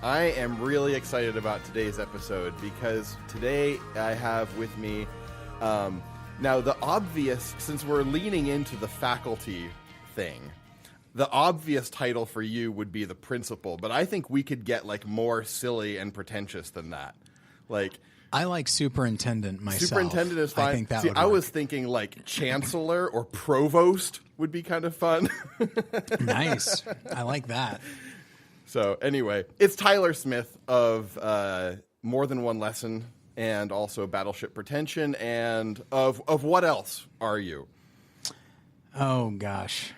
I am really excited about today's episode because today I have with me, now the obvious, since we're leaning into the faculty thing, the obvious title for you would be the principal, but I think we could get like more silly and pretentious than that. Like, I like superintendent myself. Superintendent is fine. I think that would I work. was thinking like chancellor or provost would be kind of fun. Nice. I like that. So anyway, it's Tyler Smith of More Than One Lesson and also Battleship Pretension. And of what else are you? Oh, gosh.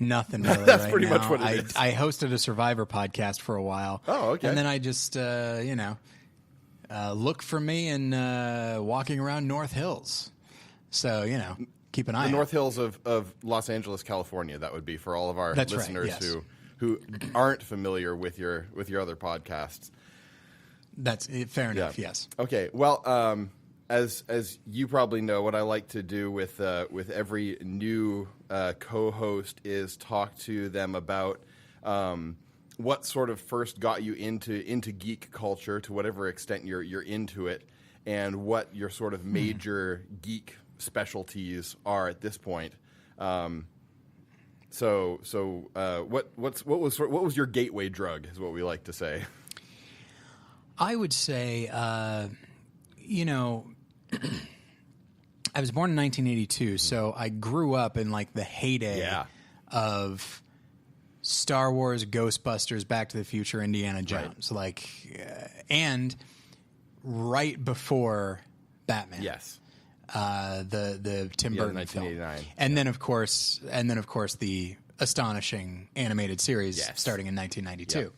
Nothing really. That's right pretty now. much what it is. I hosted a Survivor podcast for a while. Oh, okay. And then I just, look for me in walking around North Hills. So, keep an eye The out. North Hills of Los Angeles, California. That would be for all of our That's right, listeners yes. who aren't familiar with your other podcasts. That's fair enough, Yeah. yes. Okay. Well, as you probably know, what I like to do with every new co-host is talk to them about what sort of first got you into geek culture to whatever extent you're into it, and what your sort of major geek specialties are at this point. So what was your gateway drug? Is what we like to say. I would say, I was born in 1982, so I grew up in like the heyday of Star Wars, Ghostbusters, Back to the Future, Indiana Jones, and right before Batman. Yes. The Tim Burton 1989. film, and then of course the astonishing animated series starting in 1992,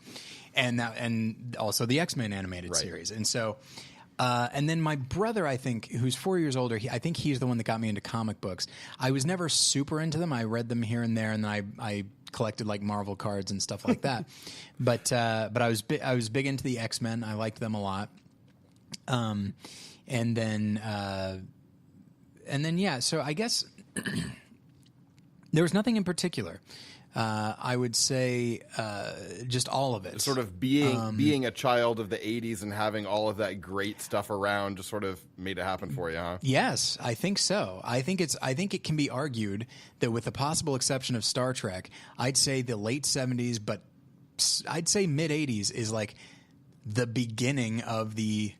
and also the X-Men animated series, and so. And then my brother, I think, who's 4 years older, I think he's the one that got me into comic books. I was never super into them. I read them here and there, and then I collected like Marvel cards and stuff like that. But I was big into the X-Men. I liked them a lot. And then so I guess there was nothing in particular. I would say just all of it. Sort of being a child of the 80s and having all of that great stuff around just sort of made it happen for you, huh? Yes, I think so. I think it can be argued that with the possible exception of Star Trek, I'd say the late 70s, but I'd say mid 80s is like the beginning of the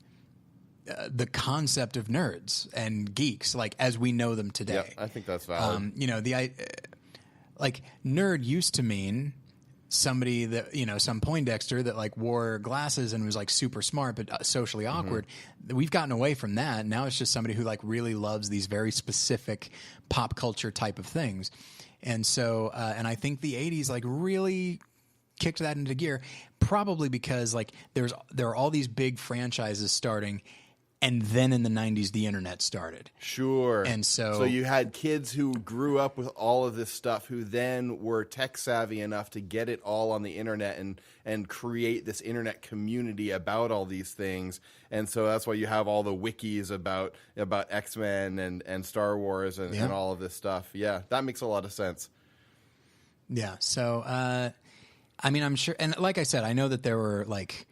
concept of nerds and geeks, like as we know them today. Yeah, I think that's valid. Like nerd used to mean somebody that, some Poindexter that like wore glasses and was like super smart but socially awkward. We've gotten away from that. Now it's just somebody who like really loves these very specific pop culture type of things. And so, and I think the 80s like really kicked that into gear, probably because like there are all these big franchises starting. And then in the 90s, the internet started. Sure. And so you had kids who grew up with all of this stuff who then were tech savvy enough to get it all on the internet and create this internet community about all these things. And so that's why you have all the wikis about X-Men and Star Wars and all of this stuff. Yeah, that makes a lot of sense. Yeah. So, I'm sure. And like I said, I know that there were like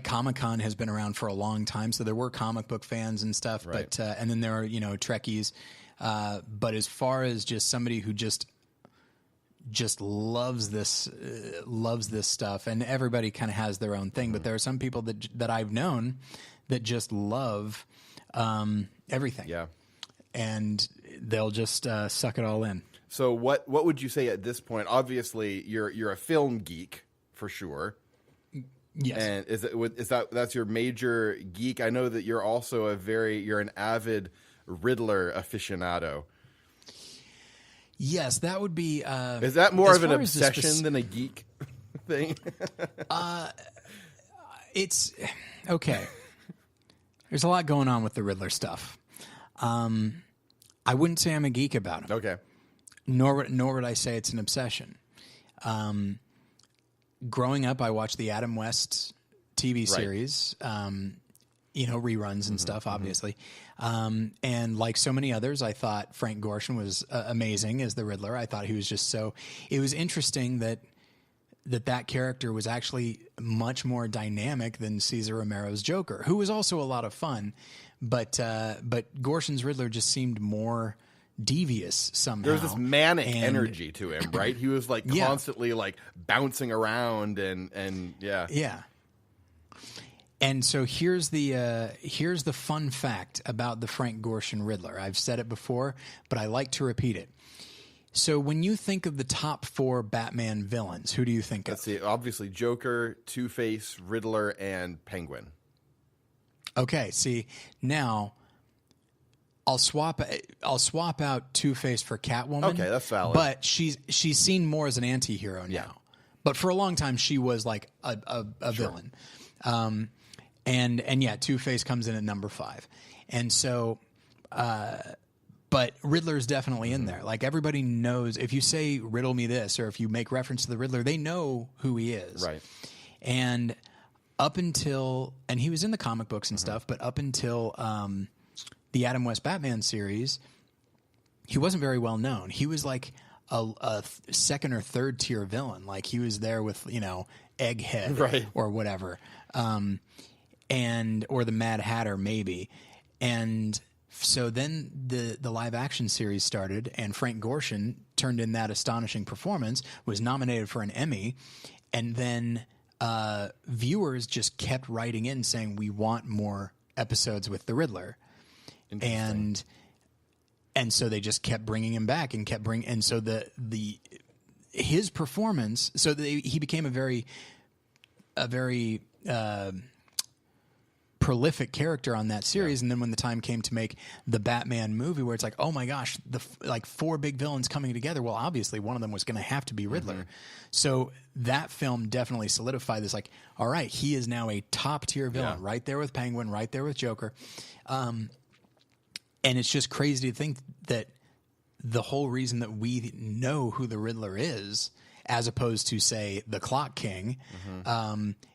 Comic-Con has been around for a long time, so there were comic book fans and stuff. Right. But and then there are Trekkies. But as far as just somebody who just loves this stuff, and everybody kind of has their own thing. But there are some people that I've known that just love everything. Yeah, and they'll just suck it all in. So what would you say at this point? Obviously, you're a film geek for sure. Yes. And that's your major geek? I know that you're also you're an avid Riddler aficionado. Yes, that would be. Is that more of an obsession than a geek thing? It's okay. There's a lot going on with the Riddler stuff. I wouldn't say I'm a geek about him. Okay. Nor would I say it's an obsession. Growing up, I watched the Adam West TV series, reruns and stuff, obviously. And like so many others, I thought Frank Gorshin was amazing as the Riddler. I thought he was just it was interesting that that character was actually much more dynamic than Cesar Romero's Joker, who was also a lot of fun, but Gorshin's Riddler just seemed more devious somehow. There was this manic energy to him, right? He was like constantly like bouncing around and yeah. Yeah. And so here's the fun fact about the Frank Gorshin Riddler. I've said it before, but I like to repeat it. So when you think of the top 4 Batman villains, who do you think Let's of? see. Obviously, Joker, Two-Face, Riddler, and Penguin. Okay, see, now I'll swap out Two-Face for Catwoman. Okay, that's valid. But she's seen more as an anti-hero now. But for a long time she was like a villain. And yeah, Two-Face comes in at number 5. And so but Riddler's definitely in there. Like, everybody knows, if you say riddle me this, or if you make reference to the Riddler, they know who he is. Right. And up until, and he was in the comic books and stuff, but up until the Adam West Batman series, he wasn't very well known. He was like a second or third tier villain. Like, he was there with, Egghead right. or whatever. Or the Mad Hatter maybe. And so then the live action series started, and Frank Gorshin turned in that astonishing performance, was nominated for an Emmy, and then viewers just kept writing in saying, we want more episodes with the Riddler. And so they just kept bringing him back and kept bringing, and so his performance, so he became a very prolific character on that series. And then when the time came to make the Batman movie, where it's like, oh my gosh, like 4 big villains coming together, well, obviously one of them was going to have to be Riddler. So that film definitely solidified this, like, all right, he is now a top tier villain, right there with Penguin, right there with Joker. And it's just crazy to think that the whole reason that we know who the Riddler is, as opposed to, say, the Clock King,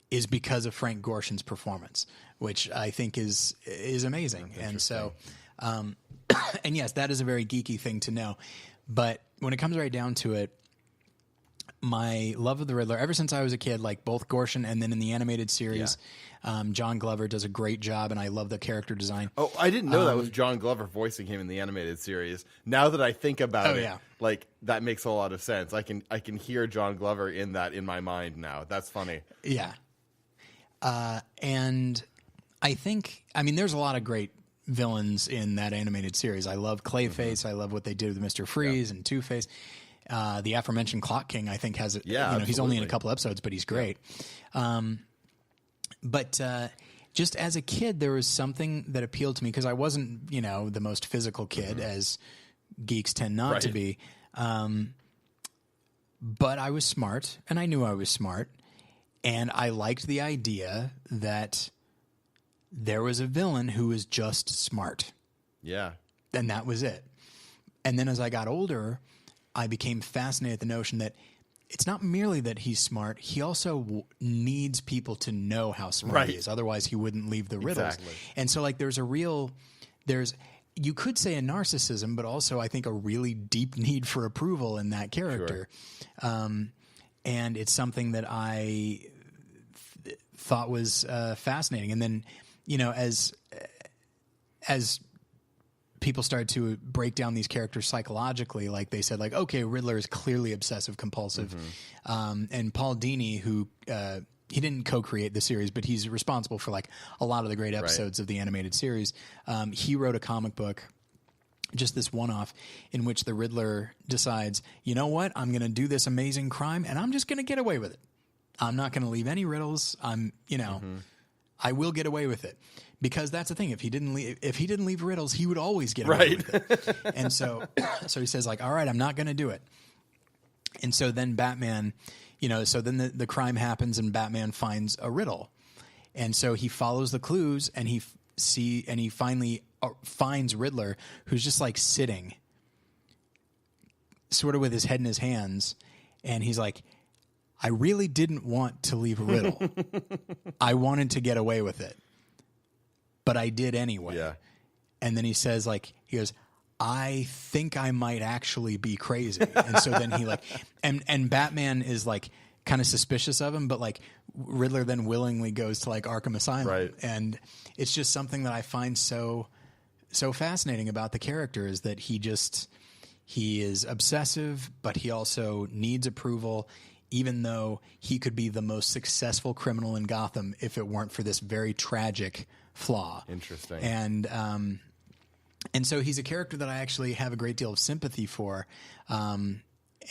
is because of Frank Gorshin's performance, which I think is amazing. And so, and yes, that is a very geeky thing to know. But when it comes right down to it, my love of the Riddler, ever since I was a kid, like both Gorshin and then in the animated series, John Glover does a great job, and I love the character design. Oh, I didn't know that was John Glover voicing him in the animated series. Now that I think about it, like, that makes a lot of sense. I can hear John Glover in that in my mind now. That's funny. Yeah. And I think, there's a lot of great villains in that animated series. I love Clayface. I love what they did with Mr. Freeze and Two-Face. The aforementioned Clock King, I think, has he's only in a couple episodes, but he's great. But just as a kid, there was something that appealed to me, because I wasn't, the most physical kid, as geeks tend not to be. But I was smart, and I knew I was smart. And I liked the idea that there was a villain who was just smart. Yeah. And that was it. And then as I got older, I became fascinated with the notion that it's not merely that he's smart, he also needs people to know how smart he is. Otherwise, he wouldn't leave the riddles. Exactly. And so, like, you could say a narcissism, but also I think a really deep need for approval in that character. Sure. And it's something that I thought was fascinating. And then, as people started to break down these characters psychologically, like they said, like, okay, Riddler is clearly obsessive compulsive. And Paul Dini, who he didn't co-create the series, but he's responsible for like a lot of the great episodes of the animated series. He wrote a comic book, just this one-off, in which the Riddler decides, you know what, I'm going to do this amazing crime, and I'm just going to get away with it. I'm not going to leave any riddles. I will get away with it, because that's the thing. If he didn't leave riddles, he would always get away with it. And so he says, like, all right, I'm not going to do it. And so then Batman, so then the crime happens, and Batman finds a riddle, and so he follows the clues, and he finally finds Riddler, who's just like sitting, sort of with his head in his hands, and he's like, I really didn't want to leave a riddle. I wanted to get away with it, but I did anyway. Yeah. And then he says, like, he goes, I think I might actually be crazy. And so then he like, and Batman is like kind of suspicious of him, but like Riddler then willingly goes to like Arkham Asylum. Right. And it's just something that I find so fascinating about the character is that he is obsessive, but he also needs approval, even though he could be the most successful criminal in Gotham if it weren't for this very tragic flaw. Interesting. And so he's a character that I actually have a great deal of sympathy for. And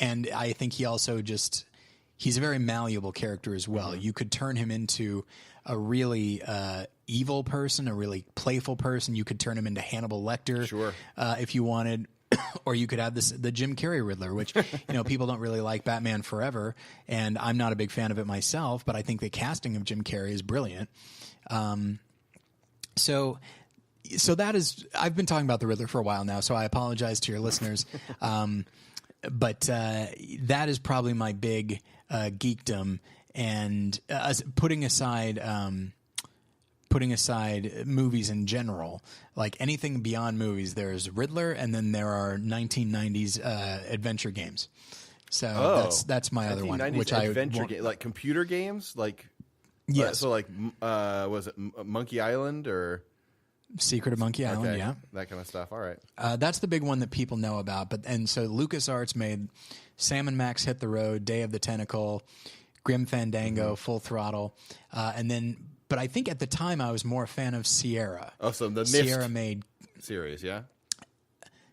I think he also he's a very malleable character as well. Mm-hmm. You could turn him into a really evil person, a really playful person. You could turn him into Hannibal Lecter, sure, if you wanted. Or you could have the Jim Carrey Riddler, which, people don't really like Batman Forever, and I'm not a big fan of it myself, but I think the casting of Jim Carrey is brilliant. So that is, I've been talking about the Riddler for a while now, so I apologize to your listeners. But that is probably my big geekdom, and putting aside movies in general, like anything beyond movies, there's Riddler, and then there are 1990s adventure games. So that's my other one, which adventure like computer games, like yes. So like was it Monkey Island or Secret of Monkey Island? Okay. Yeah, that kind of stuff. All right, that's the big one that people know about. And so LucasArts made Sam and Max Hit the Road, Day of the Tentacle, Grim Fandango, mm-hmm. Full Throttle, and then. But I think at the time I was more a fan of Sierra. Oh, so the Sierra Myst made series, yeah.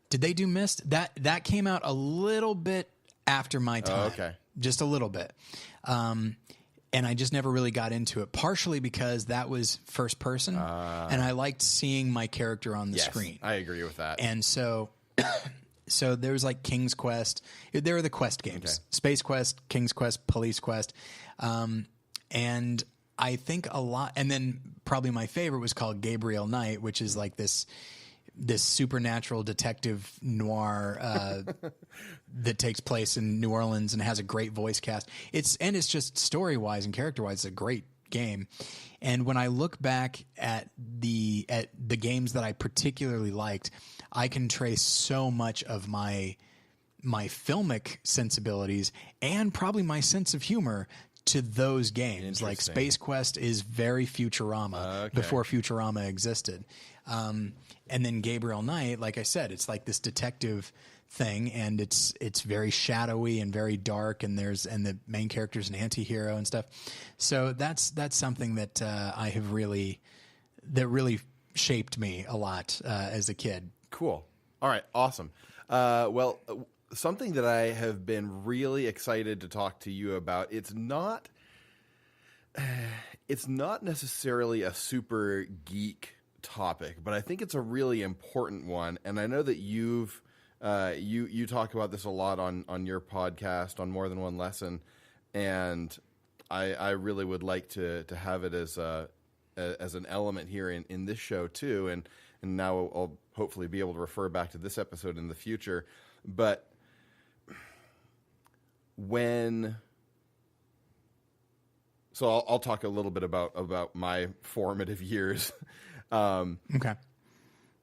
Did they do Myst? That came out a little bit after my time. Oh, okay, just a little bit, and I just never really got into it. Partially because that was first person, and I liked seeing my character on the screen. I agree with that. And so there was like King's Quest. There were the Quest games: okay. Space Quest, King's Quest, Police Quest, and I think a lot, and then probably my favorite was called Gabriel Knight, which is like this supernatural detective noir that takes place in New Orleans and has a great voice cast. It's just story wise and character wise, it's a great game. And when I look back at the games that I particularly liked, I can trace so much of my filmic sensibilities and probably my sense of humor to those games. Like Space Quest is very Futurama before Futurama existed. And then Gabriel Knight, like I said, it's like this detective thing, and it's very shadowy and very dark, and the main character's an anti-hero and stuff. So that's something that that really shaped me a lot as a kid. Cool. All right. Awesome. Something that I have been really excited to talk to you about, it's not necessarily a super geek topic, but I think it's a really important one. And I know that you talk about this a lot on your podcast, on More Than One Lesson. And I really would like to have it as an element here in this show too. And now I'll hopefully be able to refer back to this episode in the future. But I'll talk a little bit about my formative years. Okay.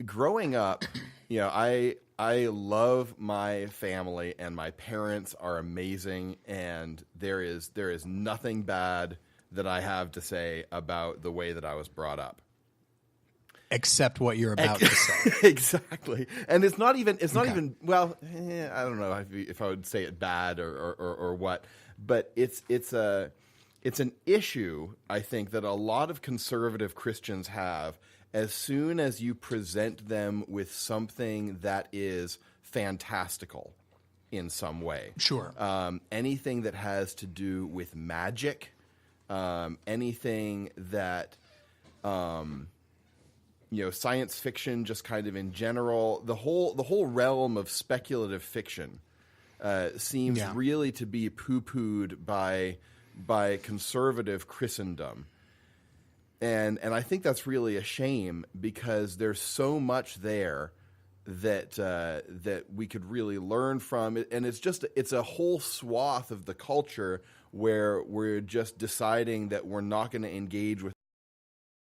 Growing up, I love my family, and my parents are amazing, and there is nothing bad that I have to say about the way that I was brought up. Except what you're about to say. Exactly. And it's not even, well, I don't know if I would say it bad or what, but it's an issue, I think, that a lot of conservative Christians have as soon as you present them with something that is fantastical in some way. Sure. Anything that has to do with magic, anything that... science fiction, just kind of in general, the whole realm of speculative fiction seems really to be poo-pooed by conservative Christendom, and I think that's really a shame, because there's so much there that we could really learn from, and it's a whole swath of the culture where we're just deciding that we're not going to engage with